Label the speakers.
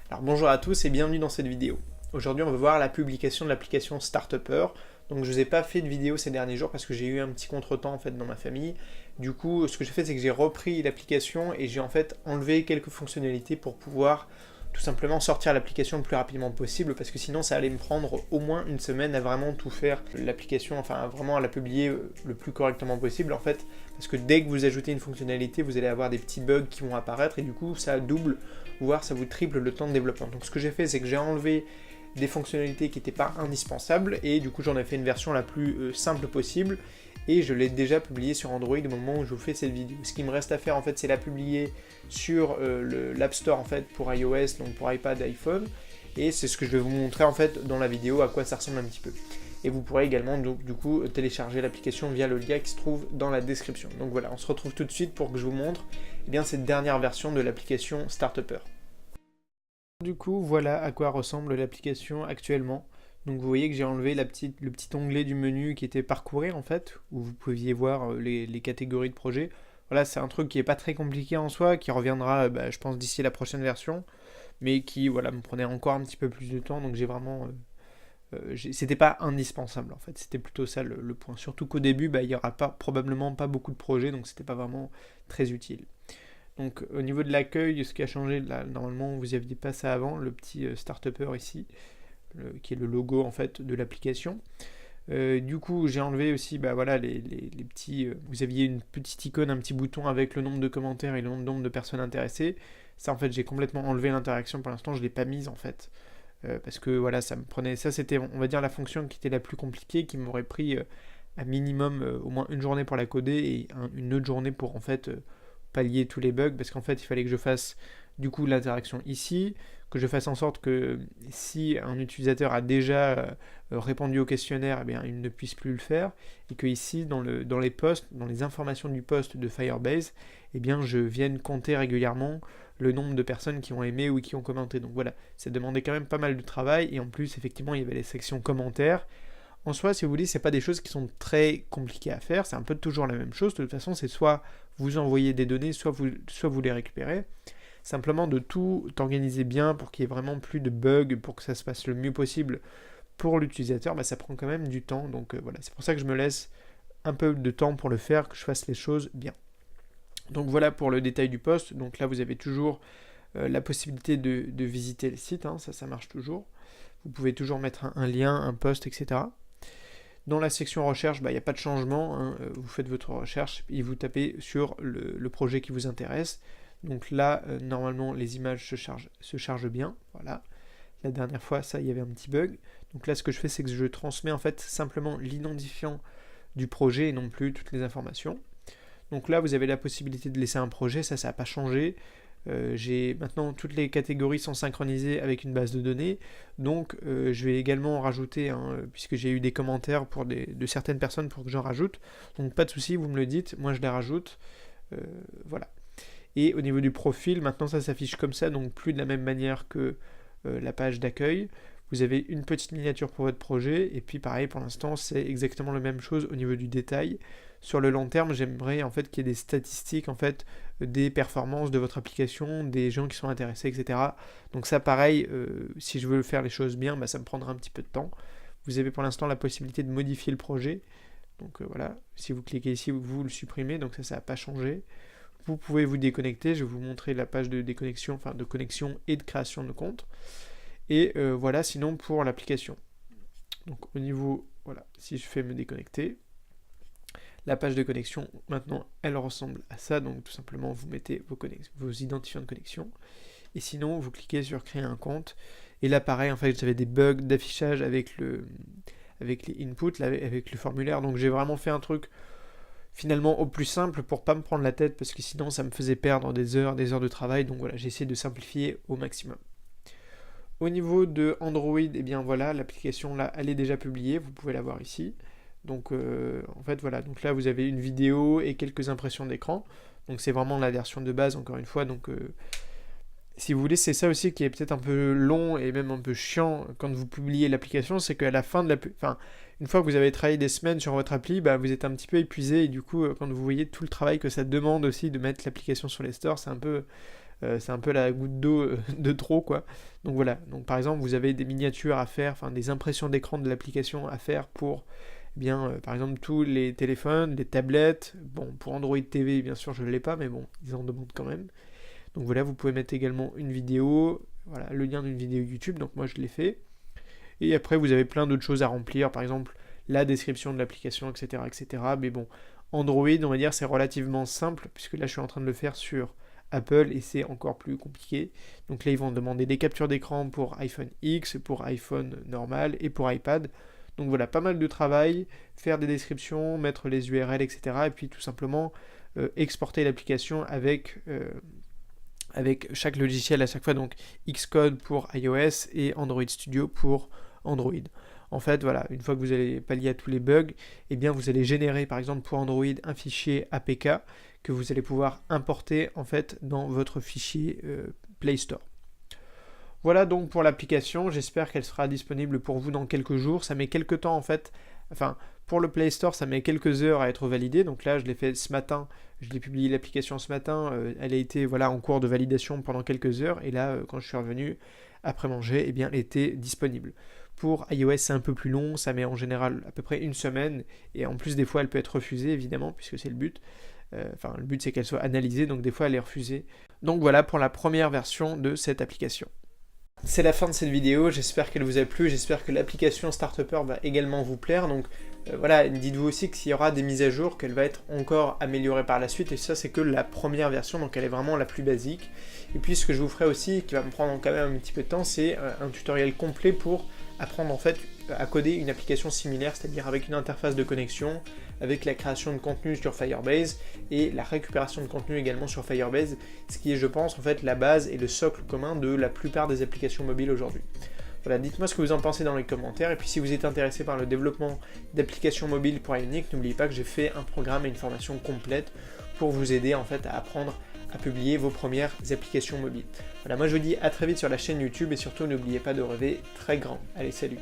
Speaker 1: Alors bonjour à tous et bienvenue dans cette vidéo. Aujourd'hui on va voir la publication de l'application Startupper. Donc je vous ai pas fait de vidéo ces derniers jours parce que j'ai eu un petit contretemps en fait dans ma famille. Du coup ce que j'ai fait c'est que j'ai repris l'application et j'ai en fait enlevé quelques fonctionnalités pour pouvoir tout simplement sortir l'application le plus rapidement possible parce que sinon ça allait me prendre au moins une semaine à vraiment tout faire l'application, enfin vraiment à la publier le plus correctement possible en fait, parce que dès que vous ajoutez une fonctionnalité vous allez avoir des petits bugs qui vont apparaître et du coup ça double voire ça vous triple le temps de développement. Donc ce que j'ai fait c'est que j'ai enlevé des fonctionnalités qui n'étaient pas indispensables et du coup j'en ai fait une version la plus simple possible et je l'ai déjà publié sur Android au moment où je vous fais cette vidéo. Ce qui me reste à faire en fait c'est la publier sur l'App Store en fait pour iOS, donc pour iPad, iPhone, et c'est ce que je vais vous montrer en fait dans la vidéo à quoi ça ressemble un petit peu. Et vous pourrez également donc, du coup télécharger l'application via le lien qui se trouve dans la description. Donc voilà, on se retrouve tout de suite pour que je vous montre cette dernière version de l'application Startupper. Du coup, voilà à quoi ressemble l'application actuellement. Donc vous voyez que j'ai enlevé le petit onglet du menu qui était parcourir en fait, où vous pouviez voir les catégories de projets. Voilà, c'est un truc qui est pas très compliqué en soi, qui reviendra, je pense, d'ici la prochaine version, mais qui, voilà, me prenait encore un petit peu plus de temps, donc j'ai vraiment... c'était pas indispensable en fait, c'était plutôt ça le point. Surtout qu'au début, il y aura probablement pas beaucoup de projets, donc c'était pas vraiment très utile. Donc au niveau de l'accueil, ce qui a changé, là, normalement vous aviez pas ça avant, le petit Startupper ici, qui est le logo en fait de l'application. Du coup j'ai enlevé aussi voilà, les petits... vous aviez une petite icône, un petit bouton avec le nombre de commentaires et le nombre de personnes intéressées. Ça en fait j'ai complètement enlevé l'interaction, pour l'instant je l'ai pas mise en fait. Parce que voilà, ça me prenait... Ça c'était on va dire la fonction qui était la plus compliquée, qui m'aurait pris un minimum au moins une journée pour la coder et une autre journée pour en fait... pallier tous les bugs, parce qu'en fait il fallait que je fasse du coup l'interaction ici, que je fasse en sorte que si un utilisateur a déjà répondu au questionnaire, eh bien, il ne puisse plus le faire, et que ici dans les posts, dans les informations du post de Firebase, eh bien, je vienne compter régulièrement le nombre de personnes qui ont aimé ou qui ont commenté. Donc voilà, ça demandait quand même pas mal de travail, et en plus effectivement il y avait les sections commentaires. En soi, si vous voulez, c'est pas des choses qui sont très compliquées à faire, c'est un peu toujours la même chose. De toute façon, c'est soit vous envoyez des données, soit vous les récupérez. Simplement de tout organiser bien pour qu'il y ait vraiment plus de bugs, pour que ça se passe le mieux possible pour l'utilisateur, ça prend quand même du temps. Donc voilà, c'est pour ça que je me laisse un peu de temps pour le faire, que je fasse les choses bien. Donc voilà pour le détail du post. Donc là, vous avez toujours la possibilité de visiter le site, hein, ça marche toujours. Vous pouvez toujours mettre un lien, un post, etc. Dans la section recherche, il n'y a pas de changement, hein. Vous faites votre recherche et vous tapez sur le projet qui vous intéresse. Donc là, normalement, les images se chargent bien. Voilà. La dernière fois, ça, il y avait un petit bug. Donc là, ce que je fais, c'est que je transmets en fait simplement l'identifiant du projet et non plus toutes les informations. Donc là, vous avez la possibilité de laisser un projet, ça n'a pas changé. J'ai maintenant toutes les catégories sont synchronisées avec une base de données, donc je vais également en rajouter, puisque j'ai eu des commentaires de certaines personnes pour que j'en rajoute, donc pas de souci, vous me le dites, moi je les rajoute, voilà. Et au niveau du profil, maintenant ça s'affiche comme ça, donc plus de la même manière que la page d'accueil. Vous avez une petite miniature pour votre projet, et puis pareil, pour l'instant, c'est exactement la même chose au niveau du détail. Sur le long terme, j'aimerais en fait qu'il y ait des statistiques en fait des performances de votre application, des gens qui sont intéressés, etc. Donc ça, pareil, si je veux faire les choses bien, ça me prendra un petit peu de temps. Vous avez pour l'instant la possibilité de modifier le projet. Donc voilà, si vous cliquez ici, vous le supprimez, donc ça n'a pas changé. Vous pouvez vous déconnecter, je vais vous montrer la page de déconnexion, enfin de connexion et de création de compte. Et voilà, sinon pour l'application. Donc au niveau, voilà, si je fais me déconnecter, la page de connexion, maintenant, elle ressemble à ça. Donc tout simplement, vous mettez vos identifiants de connexion. Et sinon, vous cliquez sur créer un compte. Et là, pareil, en fait, j'avais des bugs d'affichage avec les inputs, là, avec le formulaire. Donc j'ai vraiment fait un truc finalement au plus simple pour pas me prendre la tête, parce que sinon ça me faisait perdre des heures de travail. Donc voilà, j'ai essayé de simplifier au maximum. Au niveau de Android, eh bien voilà, l'application là, elle est déjà publiée, vous pouvez la voir ici. Donc en fait voilà, donc là vous avez une vidéo et quelques impressions d'écran. Donc c'est vraiment la version de base encore une fois. Donc si vous voulez, c'est ça aussi qui est peut-être un peu long et même un peu chiant quand vous publiez l'application, c'est qu'à la fin de une fois que vous avez travaillé des semaines sur votre appli, vous êtes un petit peu épuisé et du coup quand vous voyez tout le travail que ça demande aussi de mettre l'application sur les stores, c'est un peu c'est un peu la goutte d'eau de trop, quoi. Donc voilà, donc par exemple, vous avez des miniatures à faire, enfin des impressions d'écran de l'application à faire pour, eh bien, par exemple, tous les téléphones, les tablettes. Bon, pour Android TV, bien sûr, je ne l'ai pas, mais bon, ils en demandent quand même. Donc voilà, vous pouvez mettre également une vidéo, voilà, le lien d'une vidéo YouTube, donc moi je l'ai fait. Et après, vous avez plein d'autres choses à remplir, par exemple, la description de l'application, etc., etc. Mais bon, Android, on va dire, c'est relativement simple, puisque là, je suis en train de le faire sur Apple, et c'est encore plus compliqué. Donc là, ils vont demander des captures d'écran pour iPhone X, pour iPhone normal, et pour iPad. Donc voilà, pas mal de travail, faire des descriptions, mettre les URL, etc. Et puis tout simplement exporter l'application avec chaque logiciel à chaque fois, donc Xcode pour iOS et Android Studio pour Android. En fait, voilà, une fois que vous allez pallier à tous les bugs, eh bien vous allez générer par exemple pour Android un fichier APK que vous allez pouvoir importer en fait dans votre fichier Play Store. Voilà donc pour l'application, j'espère qu'elle sera disponible pour vous dans quelques jours. Ça met quelques temps en fait, enfin pour le Play Store ça met quelques heures à être validé, donc là je l'ai fait ce matin, je l'ai publié l'application ce matin, elle a été voilà, en cours de validation pendant quelques heures, et là quand je suis revenu après manger, eh bien elle était disponible. Pour iOS c'est un peu plus long, ça met en général à peu près une semaine, et en plus des fois elle peut être refusée évidemment, puisque c'est le but. Enfin le but c'est qu'elle soit analysée, donc des fois elle est refusée. Donc voilà pour la première version de cette application. C'est la fin de cette vidéo, j'espère qu'elle vous a plu, j'espère que l'application Startupper va également vous plaire, donc voilà, dites-vous aussi que s'il y aura des mises à jour, qu'elle va être encore améliorée par la suite, et ça c'est que la première version, donc elle est vraiment la plus basique. Et puis ce que je vous ferai aussi, qui va me prendre quand même un petit peu de temps, c'est un tutoriel complet pour apprendre en fait à coder une application similaire, c'est-à-dire avec une interface de connexion, avec la création de contenu sur Firebase et la récupération de contenu également sur Firebase, ce qui est je pense en fait la base et le socle commun de la plupart des applications mobiles aujourd'hui. Voilà, dites-moi ce que vous en pensez dans les commentaires, et puis si vous êtes intéressé par le développement d'applications mobiles pour Ionic, n'oubliez pas que j'ai fait un programme et une formation complète pour vous aider en fait à apprendre à publier vos premières applications mobiles. Voilà, moi je vous dis à très vite sur la chaîne YouTube, et surtout n'oubliez pas de rêver très grand. Allez, salut!